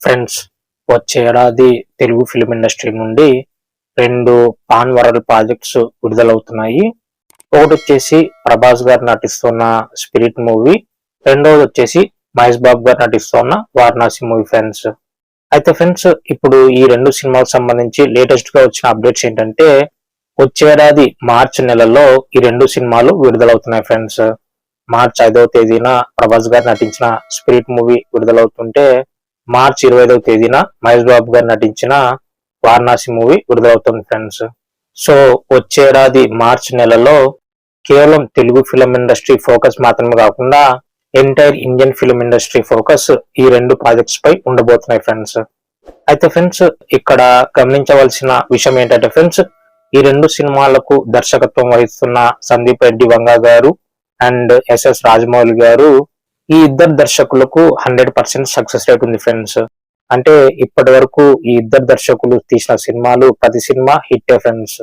Friends, వచ్చే ఏడాది Telugu film industry నుండి 2 పాన్ వరల్డ్ ప్రాజెక్ట్స్ విడుదలవుతున్నాయి. ఒకటి వచ్చేసి ప్రభాస్ గారు నటిస్తున్న స్పిరిట్ మూవీ, రెండవది వచ్చేసి మహేష్ బాబు గారు నటిస్తున్న వారణాసి మూవీ ఫ్రెండ్స్. అయితే ఫ్రెండ్స్, ఇప్పుడు ఈ 2 సినిమాలకు సంబంధించి లేటెస్ట్ గా వచ్చిన అప్డేట్స్ ఏంటంటే, వచ్చే ఏడాది మార్చి నెలలో ఈ 2 సినిమాలు విడుదలవుతున్నాయి ఫ్రెండ్స్. మార్చి 5వ తేదీన ప్రభాస్ గారు నటించిన స్పిరిట్ మూవీ విడుదలవుతుంటే, మార్చి 25వ తేదీన మహేష్ బాబు గారు నటించిన వారణాసి మూవీ విడుదలవుతుంది ఫ్రెండ్స్. సో వచ్చేడాది మార్చి నెలలో కేవలం తెలుగు ఫిలిం ఇండస్ట్రీ ఫోకస్ మాత్రమే కాకుండా entire Indian film industry focus ఈ 2 ప్రాజెక్ట్స్ పై ఉండబోతున్నాయి ఫ్రెండ్స్. అయితే ఫ్రెండ్స్, ఇక్కడ గమనించవలసిన విషయం ఏంటంటే ఫ్రెండ్స్, ఈ 2 సినిమాలకు దర్శకత్వం వహిస్తున్న సందీప్ రెడ్డి వంగా గారు అండ్ ఎస్ఎస్ రాజమౌళి గారు, ఈ ఇద్దరు దర్శకులకు 100% సక్సెస్ రేట్ ఉంది ఫ్రెండ్స్. అంటే ఇప్పటి వరకు ఈ ఇద్దరు దర్శకులు తీసిన సినిమాలు ప్రతి సినిమా హిట్ ఫ్రెండ్స్.